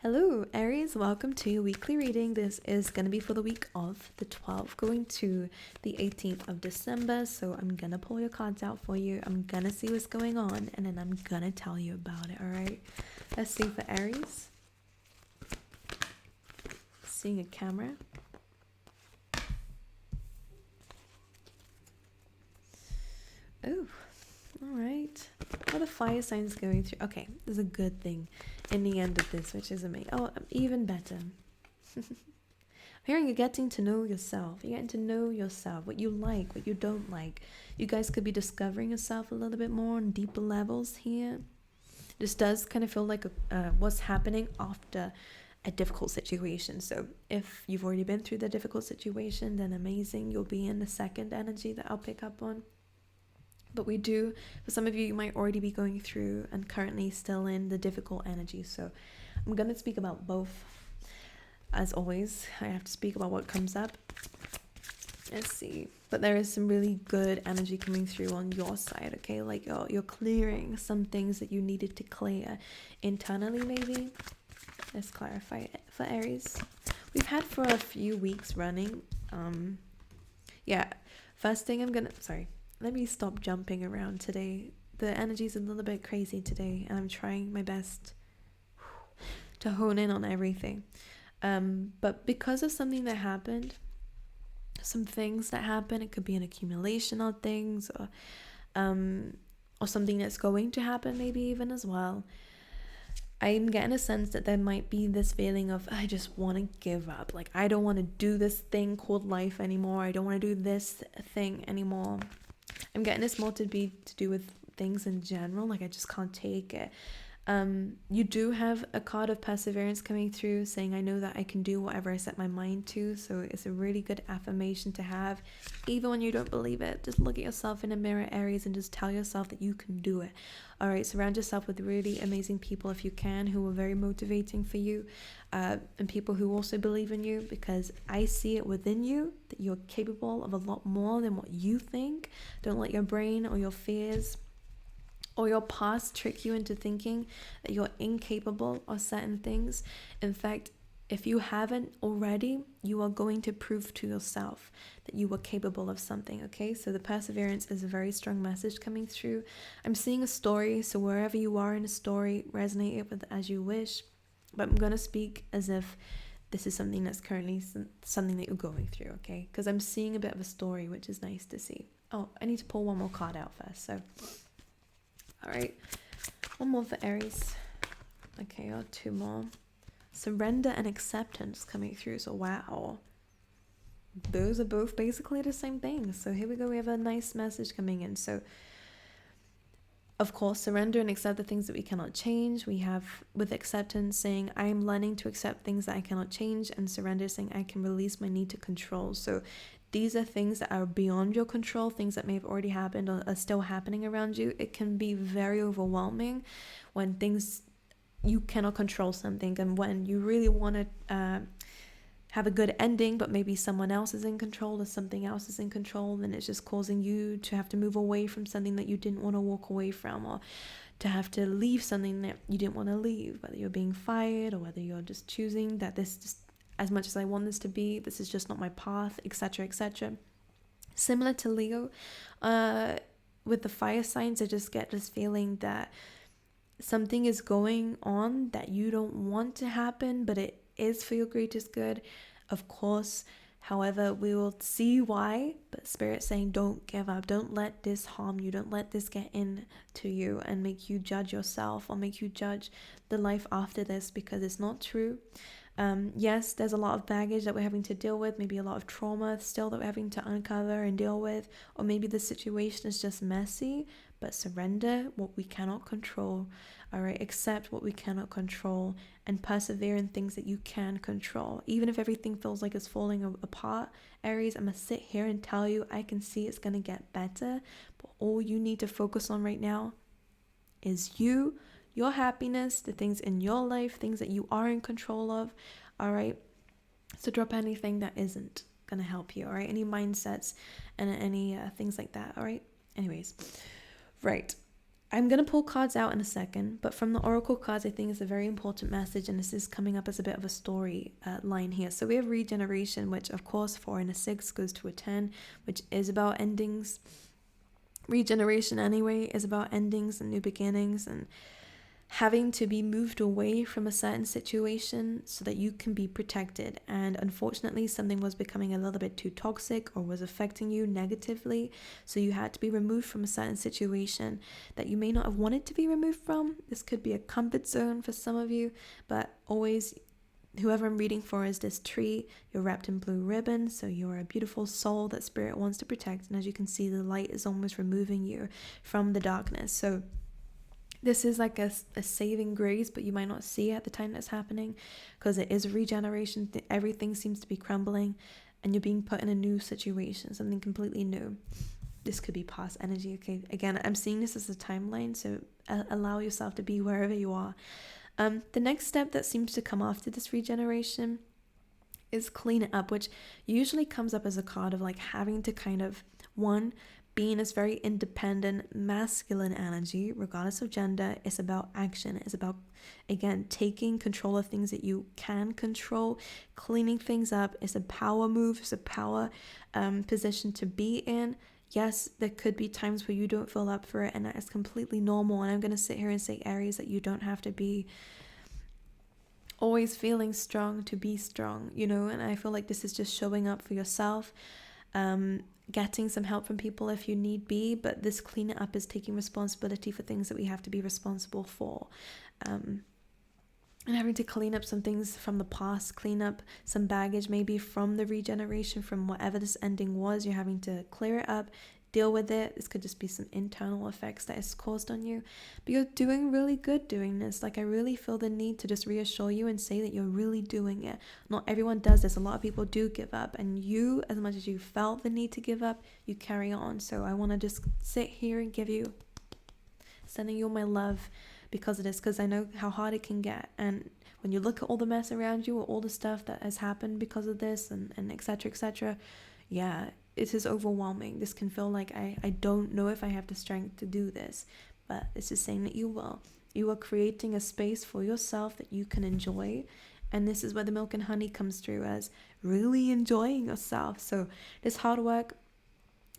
Hello, Aries. Welcome to your weekly reading. This is going to be for the week of the 12th going to the 18th of December. So I'm going to pull your cards out for you. I'm going to see what's going on and then I'm going to tell you about it, all right? Let's see for Aries. Seeing a camera. Oh, all right. What are fire signs going through? Okay, there's a good thing in the end of this, which is amazing. Oh, even better. I'm hearing you're getting to know yourself. You're getting to know yourself, what you like, what you don't like. You guys could be discovering yourself a little bit more on deeper levels here. This does kind of feel like what's happening after a difficult situation. So if you've already been through the difficult situation, then amazing. You'll be in the second energy that I'll pick up on. But we do, for some of you, you might already be going through and currently still in the difficult energy. So I'm going to speak about both. As always, I have to speak about what comes up. Let's see. But there is some really good energy coming through on your side, okay? Like you're clearing some things that you needed to clear internally, maybe. Let's clarify it for Aries. We've had for a few weeks running. First thing let me stop jumping around today. The energy's a little bit crazy today, and I'm trying my best to hone in on everything. But because of something that happened, some things that happen, it could be an accumulation of things, or something that's going to happen, maybe even as well. I'm getting a sense that there might be this feeling of, I just want to give up. Like, I don't want to do this thing called life anymore. I don't want to do this thing anymore. I'm getting this more to do with things in general. Like, I just can't take it. You do have a card of perseverance coming through saying, I know that I can do whatever I set my mind to. So it's a really good affirmation to have, even when you don't believe it. Just look at yourself in a mirror, Aries, and just tell yourself that you can do it. All right, surround yourself with really amazing people if you can, who are very motivating for you, and people who also believe in you, because I see it within you that you're capable of a lot more than what you think. Don't let your brain or your fears or your past trick you into thinking that you're incapable of certain things. In fact, if you haven't already, you are going to prove to yourself that you were capable of something, okay? So the perseverance is a very strong message coming through. I'm seeing a story, so wherever you are in a story, resonate it with as you wish. But I'm going to speak as if this is something that's currently something that you're going through, okay? Because I'm seeing a bit of a story, which is nice to see. Oh, I need to pull one more card out first, so... All right, one more for Aries. Okay, or two more. Surrender and acceptance coming through. So wow, those are both basically the same thing. So here we go. We have a nice message coming in. So of course, surrender and accept the things that we cannot change. We have with acceptance saying, I am learning to accept things that I cannot change, and surrender saying I can release my need to control. So these are things that are beyond your control, things that may have already happened or are still happening around you. It can be very overwhelming when things, you cannot control something, and when you really want to have a good ending, but maybe someone else is in control or something else is in control, then it's just causing you to have to move away from something that you didn't want to walk away from, or to have to leave something that you didn't want to leave, whether you're being fired or whether you're just choosing that this just, as much as I want this to be, this is just not my path, etc., etc. Similar to Leo, with the fire signs, I just get this feeling that something is going on that you don't want to happen, but it is for your greatest good, of course. However, we will see why, but Spirit saying don't give up, don't let this harm you, don't let this get into you and make you judge yourself or make you judge the life after this, because it's not true. Yes, there's a lot of baggage that we're having to deal with, maybe a lot of trauma still that we're having to uncover and deal with, or maybe the situation is just messy, but surrender what we cannot control, all right? Accept what we cannot control and persevere in things that you can control. Even if everything feels like it's falling apart, Aries, I'm gonna sit here and tell you, I can see it's gonna get better, but all you need to focus on right now is you, your happiness, the things in your life, things that you are in control of, all right? So drop anything that isn't gonna help you, all right? Any mindsets and any things like that, all right? Anyways, right. I'm going to pull cards out in a second, but from the oracle cards, I think it's a very important message, and this is coming up as a bit of a story line here. So we have regeneration, which of course 4 and a 6 goes to a 10, which is about endings. Regeneration anyway is about endings and new beginnings, and having to be moved away from a certain situation so that you can be protected. And unfortunately, something was becoming a little bit too toxic or was affecting you negatively, so you had to be removed from a certain situation that you may not have wanted to be removed from. This could be a comfort zone for some of you, but always, whoever I'm reading for is this tree. You're wrapped in blue ribbon, so you're a beautiful soul that spirit wants to protect. And as you can see, the light is almost removing you from the darkness. So this is like a saving grace, but you might not see it at the time that's happening, because it is a regeneration. Everything seems to be crumbling, and you're being put in a new situation, something completely new. This could be past energy, okay? Again, I'm seeing this as a timeline, so allow yourself to be wherever you are. The next step that seems to come after this regeneration is clean it up, which usually comes up as a card of like having to kind of, one, being this very independent masculine energy, regardless of gender. It's about action. It's about, again, taking control of things that you can control, cleaning things up. It's a power move. It's a power position to be in. Yes, there could be times where you don't feel up for it, and that is completely normal. And I'm going to sit here and say, Aries, that you don't have to be always feeling strong to be strong, you know. And I feel like this is just showing up for yourself, getting some help from people if you need be, but this clean it up is taking responsibility for things that we have to be responsible for, and having to clean up some things from the past, clean up some baggage maybe from the regeneration, from whatever this ending was. You're having to clear it up, deal with it. This could just be some internal effects that is caused on you, but you're doing really good doing this. Like, I really feel the need to just reassure you and say that you're really doing it. Not everyone does this. A lot of people do give up, and you, as much as you felt the need to give up, you carry on. So I want to just sit here and sending you all my love because of this, because I know how hard it can get. And when you look at all the mess around you, or all the stuff that has happened because of this, and etc., yeah, it is overwhelming. This can feel like I don't know if I have the strength to do this, but this is saying that you will. You are creating a space for yourself that you can enjoy, and this is where the milk and honey comes through, as really enjoying yourself. So this hard work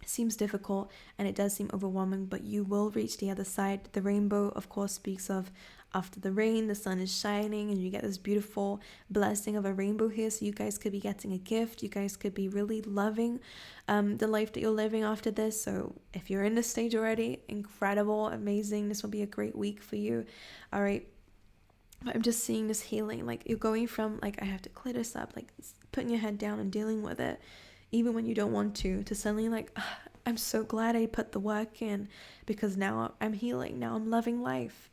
seems difficult, and it does seem overwhelming, but you will reach the other side. The rainbow, of course, speaks of after the rain, the sun is shining, and you get this beautiful blessing of a rainbow here. So you guys could be getting a gift. You guys could be really loving the life that you're living after this. So if you're in this stage already, incredible, amazing. This will be a great week for you. All right. I'm just seeing this healing. Like, you're going from like, I have to clear this up, like putting your head down and dealing with it, even when you don't want to suddenly like, I'm so glad I put the work in, because now I'm healing. Now I'm loving life.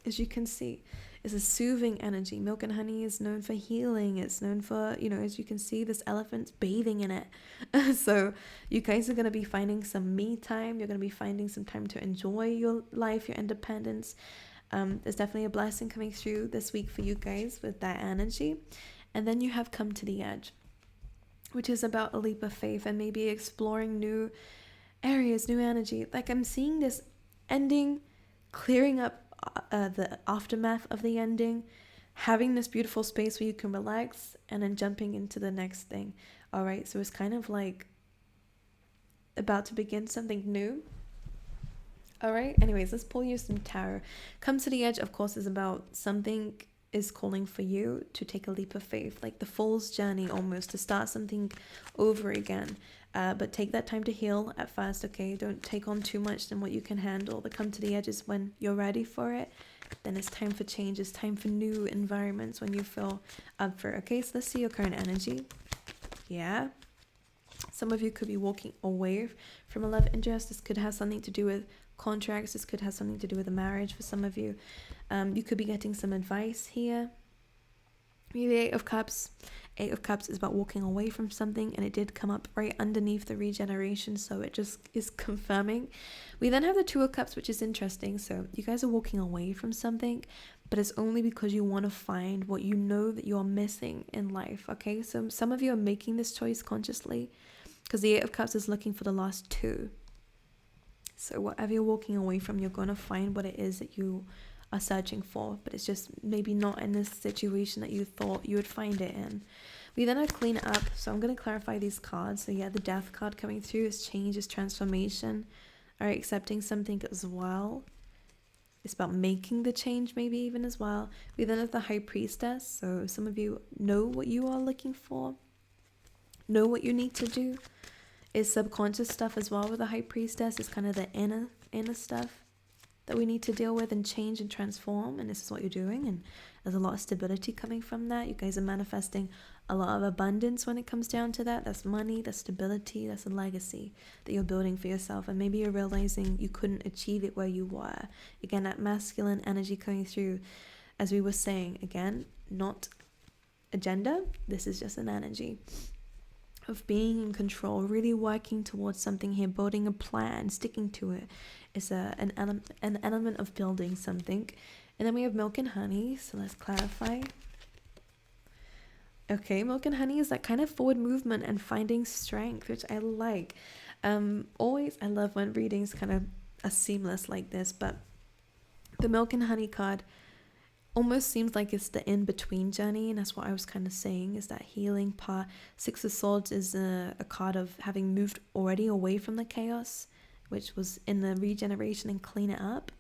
As you can see, it's a soothing energy. Milk and honey is known for healing. It's known for, you know, as you can see, this elephant's bathing in it. So you guys are going to be finding some me time. You're going to be finding some time to enjoy your life, your independence. There's definitely a blessing coming through this week for you guys with that energy. And then you have come to the edge, which is about a leap of faith and maybe exploring new areas, new energy. Like, I'm seeing this ending, clearing up the aftermath of the ending, having this beautiful space where you can relax, and then jumping into the next thing. All right, so it's kind of like about to begin something new. All right, anyways, let's pull you some tarot. Come to the edge, of course, is about something is calling for you to take a leap of faith, like the fool's journey almost, to start something over again. But take that time to heal at first, okay? Don't take on too much than what you can handle. The come to the edge is when you're ready for it. Then it's time for change. It's time for new environments when you feel up for it, okay? So let's see your current energy. Yeah. Some of you could be walking away from a love interest. This could have something to do with contracts. This could have something to do with a marriage for some of you. You could be getting some advice here. The Eight of Cups. Eight of Cups is about walking away from something, and it did come up right underneath the regeneration, so it just is confirming. We then have the Two of Cups, which is interesting. So you guys are walking away from something, but it's only because you want to find what you know that you're missing in life, okay? So some of you are making this choice consciously, because the Eight of Cups is looking for the last two. So whatever you're walking away from, you're going to find what it is that you are searching for, but it's just maybe not in this situation that you thought you would find it in. We then have clean up, so I'm going to clarify these cards. So yeah, the death card coming through is change, is transformation. All right, accepting something as well. It's about making the change, maybe even as well. We then have the high priestess, so some of you know what you are looking for, know what you need to do. Is subconscious stuff as well with the high priestess. It's kind of the inner stuff that we need to deal with and change and transform, and this is what you're doing, and there's a lot of stability coming from that. You guys are manifesting a lot of abundance when it comes down to that. That's money, that's stability, that's a legacy that you're building for yourself, and maybe you're realizing you couldn't achieve it where you were. Again, that masculine energy coming through, as we were saying, again, not agenda, this is just an energy of being in control, really working towards something here, building a plan, sticking to it. It's an element of building something. And then we have milk and honey, so let's clarify. Okay, milk and honey is that kind of forward movement and finding strength, which I like. Always, I love when readings kind of are seamless like this, but the milk and honey card almost seems like it's the in-between journey, and that's what I was kind of saying, is that healing part. Six of Swords is a card of having moved already away from the chaos, which was in the regeneration and clean it up,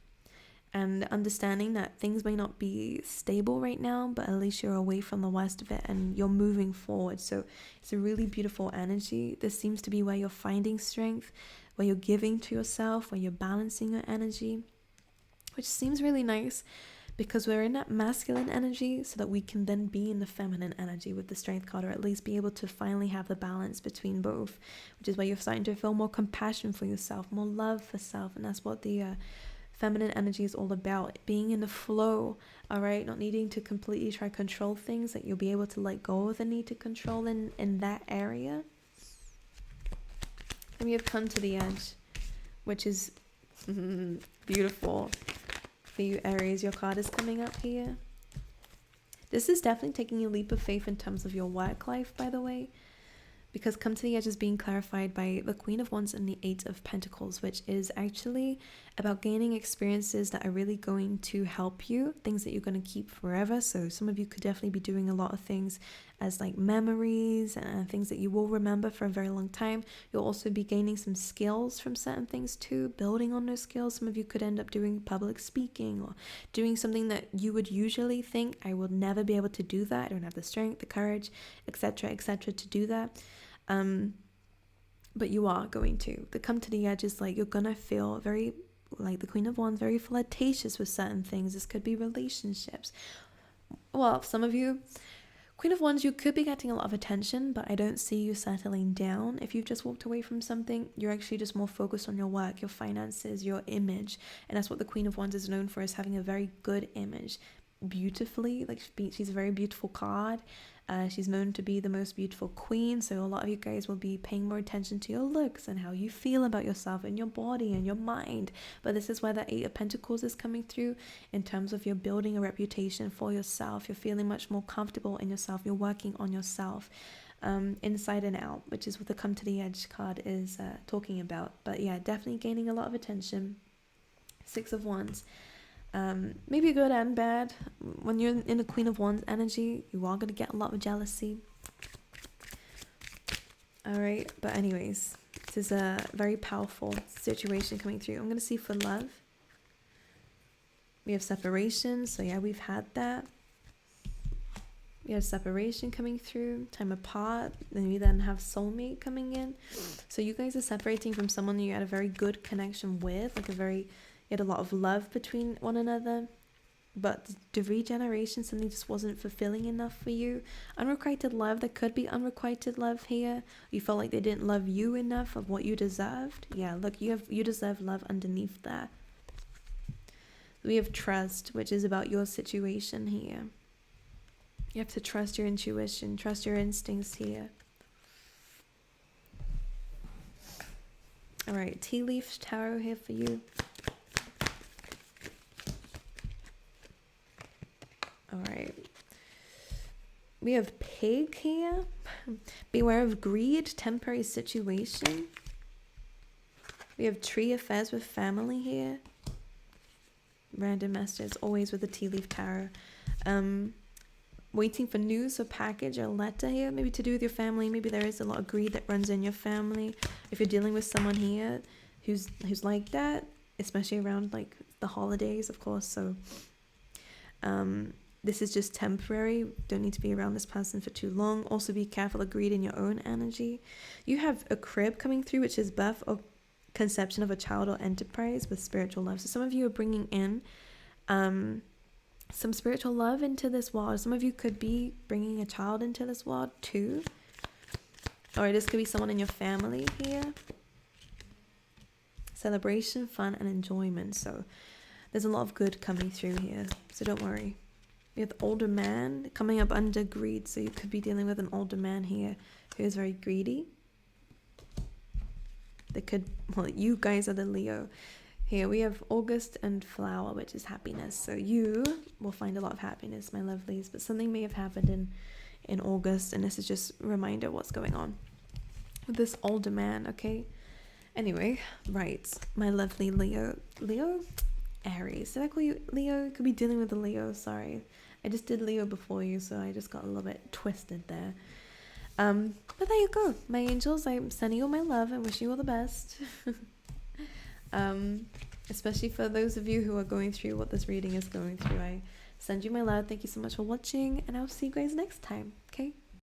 and understanding that things may not be stable right now, but at least you're away from the worst of it and you're moving forward. So it's a really beautiful energy. This seems to be where you're finding strength, where you're giving to yourself, where you're balancing your energy, which seems really nice, because we're in that masculine energy so that we can then be in the feminine energy with the strength card, or at least be able to finally have the balance between both, which is where you're starting to feel more compassion for yourself, more love for self. And that's what the feminine energy is all about, being in the flow, all right, not needing to completely try to control things, that you'll be able to let go of the need to control in that area. And we have come to the edge, which is beautiful. For you Aries, your card is coming up here. This is definitely taking a leap of faith in terms of your work life, by the way, because come to the edge is being clarified by the Queen of Wands and the Eight of Pentacles, which is actually about gaining experiences that are really going to help you, things that you're going to keep forever. So some of you could definitely be doing a lot of things as like memories and things that you will remember for a very long time. You'll also be gaining some skills from certain things too, building on those skills. Some of you could end up doing public speaking or doing something that you would usually think, I will never be able to do that, I don't have the strength, the courage, etc., to do that. But you are going to. The come to the edge is like you're gonna feel very, like the Queen of Wands, very flirtatious with certain things. This could be relationships. Well, some of you, Queen of Wands, you could be getting a lot of attention, but I don't see you settling down. If you've just walked away from something, you're actually just more focused on your work, your finances, your image. And that's what the Queen of Wands is known for, is having a very good image. Beautifully, like she's a very beautiful card. She's known to be the most beautiful queen, so a lot of you guys will be paying more attention to your looks and how you feel about yourself and your body and your mind. But this is where the Eight of Pentacles is coming through in terms of you're building a reputation for yourself. You're feeling much more comfortable in yourself. You're working on yourself inside and out, which is what the Come to the Edge card is talking about. But yeah, definitely gaining a lot of attention. Six of Wands. Maybe good and bad. When you're in the Queen of Wands energy, you are going to get a lot of jealousy. Alright, but anyways, this is a very powerful situation coming through. I'm going to see for love. We have separation, so yeah, we've had that. We have separation coming through, time apart, then we then have soulmate coming in. So you guys are separating from someone you had a very good connection with, like you had a lot of love between one another, but the regeneration, something just wasn't fulfilling enough for you. Unrequited love, there could be unrequited love here. You felt like they didn't love you enough of what you deserved. Yeah, look, you deserve love underneath that. We have trust, which is about your situation here. You have to trust your intuition, trust your instincts here. All right, tea leaf tarot here for you. All right. We have pig here. Beware of greed, temporary situation. We have tree affairs with family here. Random messages, always with the tea leaf tarot. Waiting for news or package or letter here, maybe to do with your family. Maybe there is a lot of greed that runs in your family. If you're dealing with someone here who's like that, especially around like the holidays, of course. So this is just temporary. Don't need to be around this person for too long. Also be careful of greed in your own energy. You have a crib coming through, which is birth or conception of a child or enterprise with spiritual love. So some of you are bringing in some spiritual love into this world. Some of you could be bringing a child into this world too, or this could be someone in your family here. Celebration, fun, and enjoyment. So there's a lot of good coming through here, so don't worry. We have the older man coming up under greed, so you could be dealing with an older man here who is very greedy. They could, well, you guys are the Leo. Here we have August and flower, which is happiness. So you will find a lot of happiness, my lovelies, but something may have happened in August, and this is just a reminder of what's going on with this older man, okay? Anyway, right, my lovely Leo, Aries. Did I call you Leo? Could be dealing with the Leo, sorry. I just did Leo before you, so I just got a little bit twisted there. But there you go, my angels. I'm sending you all my love and wishing you all the best. Especially for those of you who are going through what this reading is going through. I send you my love. Thank you so much for watching, and I'll see you guys next time.